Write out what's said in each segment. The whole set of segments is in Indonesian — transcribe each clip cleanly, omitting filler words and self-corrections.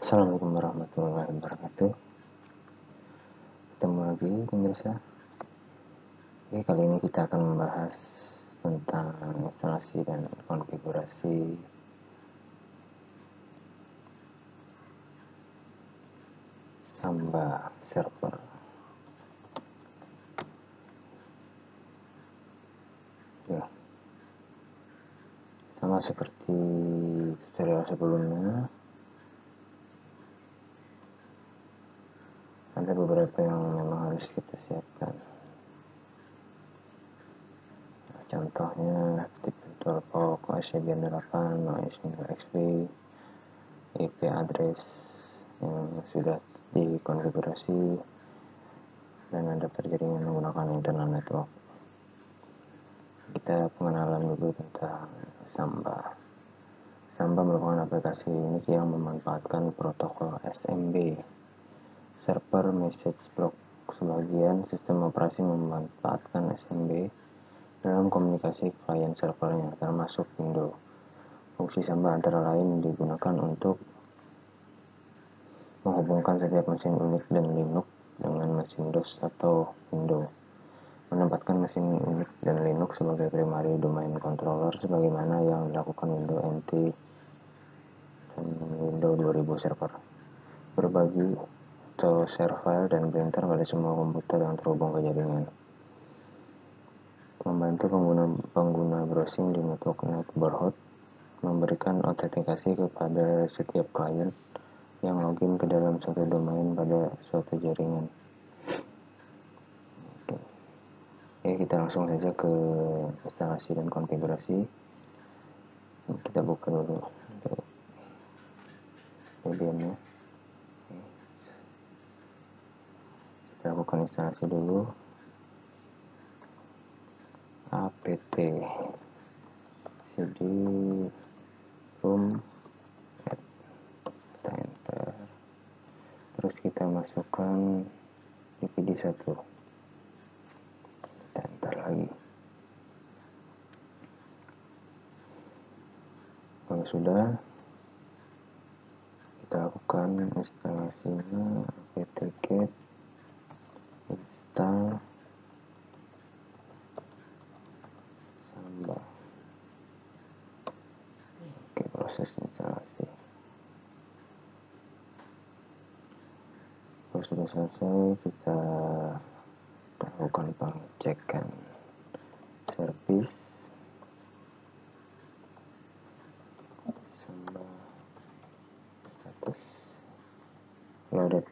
Assalamualaikum warahmatullahi wabarakatuh. Ketemu lagi pemirsa. Oke, kali ini kita akan membahas tentang instalasi dan konfigurasi Samba server. Ya, sama seperti tutorial sebelumnya, ada beberapa yang memang harus kita siapkan. Contohnya seperti toolbox, OSIGN 8, OS/XP, IP address yang sudah dikonfigurasi, dan adapter jaringan menggunakan internal network. Kita pengenalan dulu tentang Samba. Samba merupakan aplikasi unik yang memanfaatkan protokol SMB, Server Message Block. Sebagian sistem operasi memanfaatkan SMB dalam komunikasi klien servernya, termasuk Windows. Fungsi Samba antara lain digunakan untuk menghubungkan setiap mesin Unix dan Linux dengan mesin DOS atau Windows, menempatkan mesin Unix dan Linux sebagai primary domain controller sebagaimana yang dilakukan Windows NT dan Windows 2000 Server, berbagi atau share file dan printer pada semua komputer yang terhubung ke jaringan, membantu pengguna browsing di network neighborhood, memberikan autentikasi kepada setiap klien yang login ke dalam suatu domain pada suatu jaringan. Oke, kita langsung saja ke instalasi dan konfigurasi. Kita buka dulu Debian-nya. Kita lakukan instalasi dulu. apt cd room, kita enter, terus kita masukkan dvd1, kita enter lagi. Kalau sudah, kita lakukan instalasinya. apt-get install Samba. Oke, proses instalasi. Kalau sudah selesai, kita lakukan pengecekan service Samba status loaded.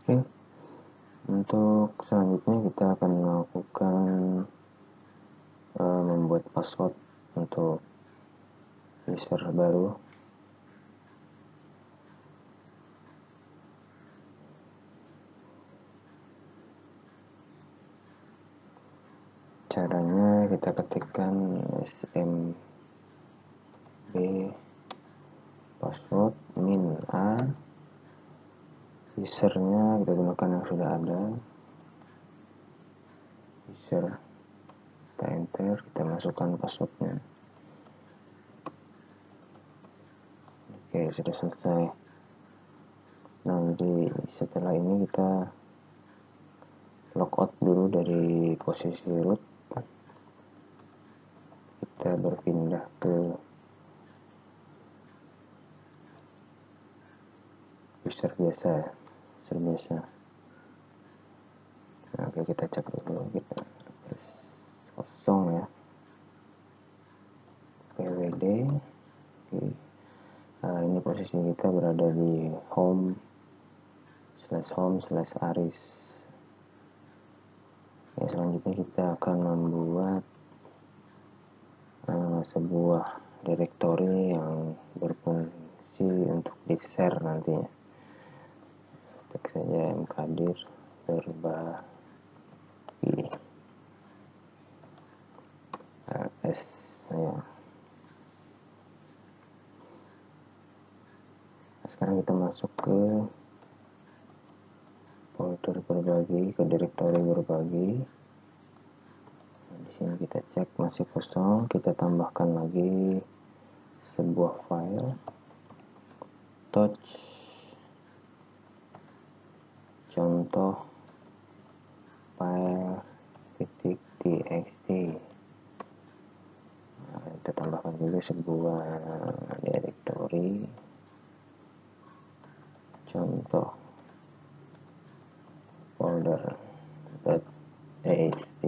Oke, untuk selanjutnya kita akan melakukan membuat password untuk user baru. Caranya kita ketikkan smb password min a, usernya kita gunakan yang sudah ada, user, kita enter, kita masukkan passwordnya. Oke, sudah selesai. Nanti setelah ini kita logout dulu dari posisi root, kita berpindah ke user biasa. Nah, oke, kita cek dulu, kita kosong ya, pwd. Oke. Nah, ini posisi kita berada di home/aris. Ya, selanjutnya kita akan membuat sebuah directory yang berfungsi untuk di-share nantinya. Ketik saja mkdir berbagi ls ya. Sekarang kita masuk ke folder berbagi, ke direktori berbagi. Di sini kita cek masih kosong, kita tambahkan lagi sebuah file touch contoh file .txt. Kita tambahkan juga sebuah direktori contoh folder .txt.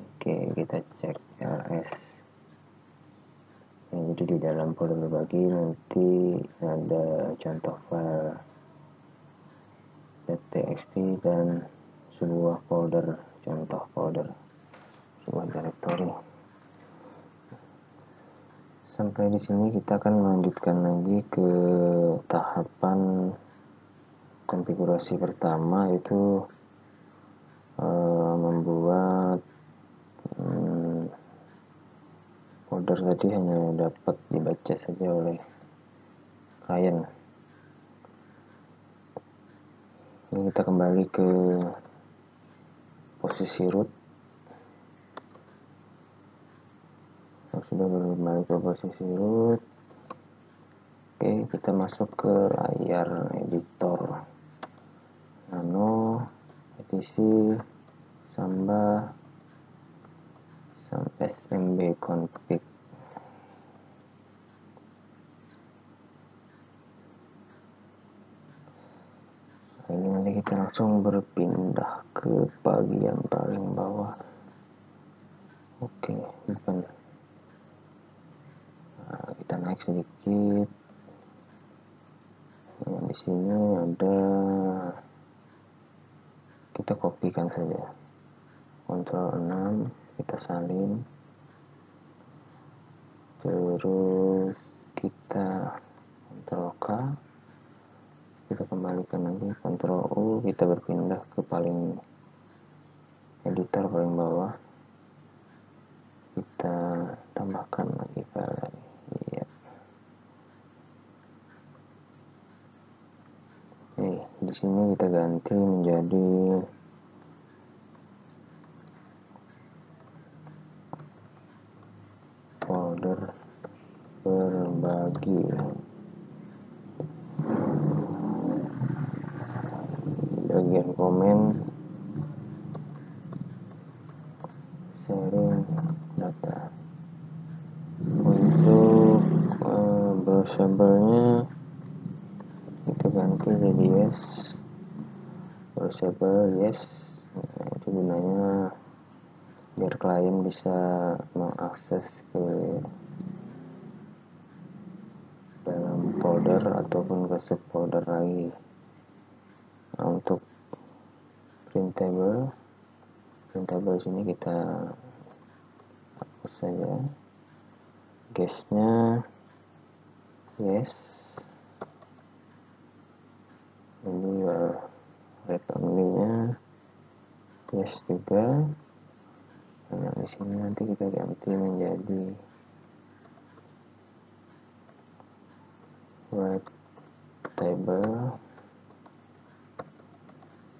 Oke, kita cek ls. Jadi di dalam folder berbagi nanti ada contoh file .txt dan sebuah folder contoh folder, sebuah direktori. Sampai di sini kita akan melanjutkan lagi ke tahapan konfigurasi pertama, yaitu membuat folder tadi hanya dapat dibaca saja oleh klien. Ini kita kembali ke posisi root. Sudah kembali ke posisi root. Oke, kita masuk ke layar editor nano, etc, samba, smb config. Ini nanti kita langsung berpindah ke bagian paling bawah. Oke, bukan. Nah, kita naik sedikit. Nah, di sini ada, kita kopikan saja. Ctrl 6, kita salin. Terus kita Ctrl K. Kita kembalikan lagi, Ctrl U, kita berpindah ke paling editor paling bawah. Kita tambahkan lagi file lagi. Iya. Di sini kita ganti menjadi folder berbagi. Bagian komen, sharing data. Untuk browsable-nya kita ganti jadi yes. Browsable yes. Nah, itu gunanya biar klien bisa mengakses ke dalam folder ataupun ke subfolder lagi. Nah, untuk printable sini kita hapus saja. Guestnya yes. Ini read only-nya yes juga. Nah, di sini nanti kita ganti menjadi write table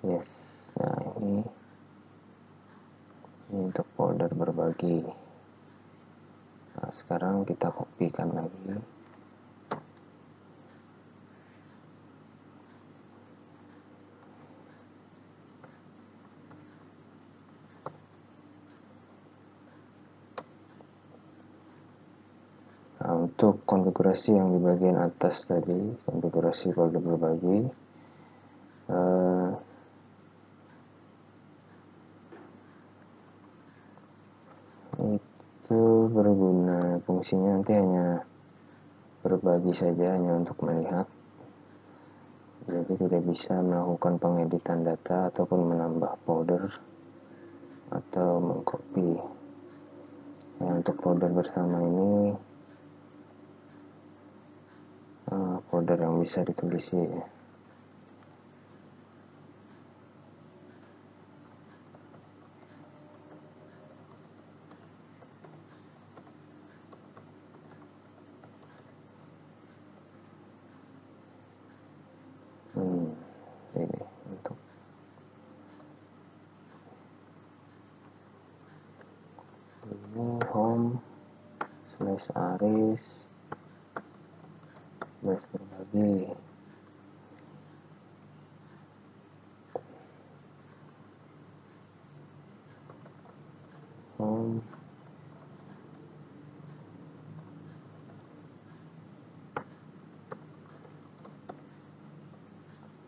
yes. Nah, ini untuk folder berbagi. Nah, sekarang kita kopikan lagi. Nah, untuk konfigurasi yang di bagian atas tadi, konfigurasi folder berbagi, itu berguna, fungsinya nanti hanya berbagi saja, hanya untuk melihat. Jadi tidak bisa melakukan pengeditan data ataupun menambah folder atau mengcopy. Nah, untuk folder bersama ini folder yang bisa ditulis ya. baris aris, baris berbagi.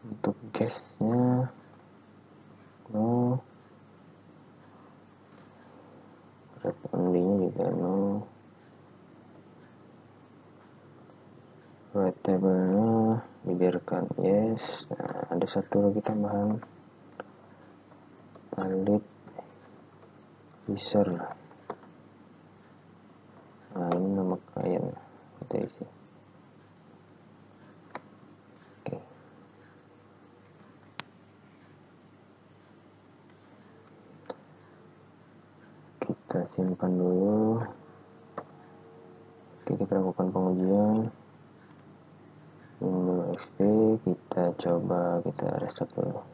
Untuk gasnya no, red only nya juga no, red table nya dibiarkan yes. Nah, ada satu lagi tambahan, valid user. Nah, ini nama klien kita isi. Oke, kita simpan dulu. Oke, kita lakukan pengujian Windows XP. Kita coba, kita restart dulu.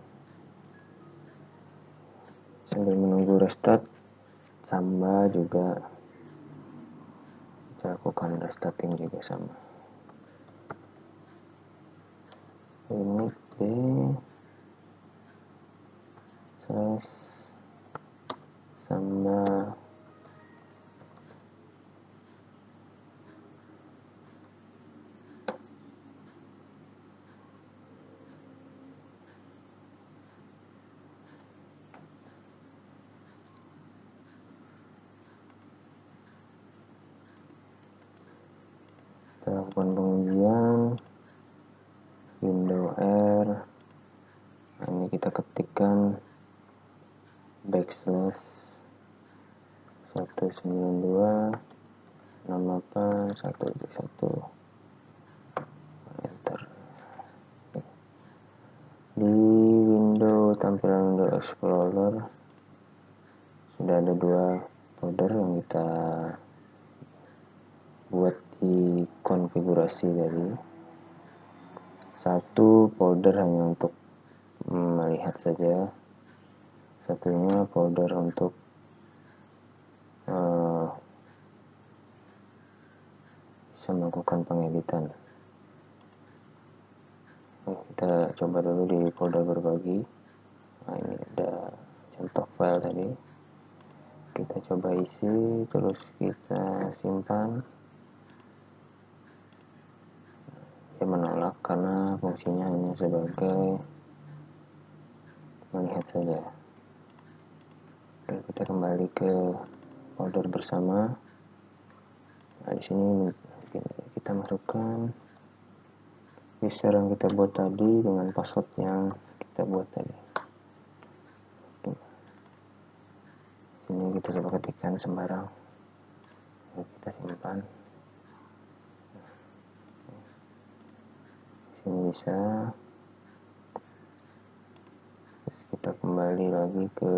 Sambil menunggu restart, Samba juga kita lakukan restarting juga sama. Ini B Samba kita lakukan pengujian Windows R. Nah, ini kita ketikkan backslash 192 nama apa 171 enter. Di Windows, tampilan Windows Explorer sudah ada dua folder yang kita buat di konfigurasi tadi. Satu folder hanya untuk melihat saja, satunya folder untuk bisa melakukan pengeditan. Kita coba dulu di folder berbagi. Nah, ini ada contoh file tadi, kita coba isi, terus kita simpan. Dia menolak karena fungsinya hanya sebagai melihat saja. Oke, kita kembali ke folder bersama. Nah, di sini kita masukkan user yang kita buat tadi dengan password yang kita buat tadi. Oke. Sini kita coba ketikkan sembarang. Kita simpan. Sini bisa. Terus kita kembali lagi ke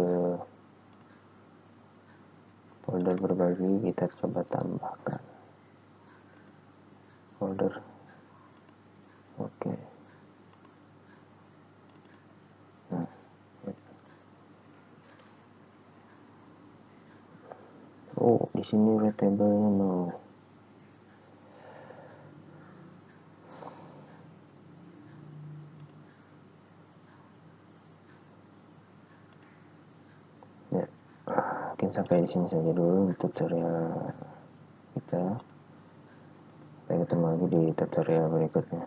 folder berbagi, kita coba tambahkan folder. Oke. Nah, oh, di sini retable-nya no. Ya, mungkin sampai di sini saja dulu tutorial kita. Sampai ketemu lagi di tutorial berikutnya.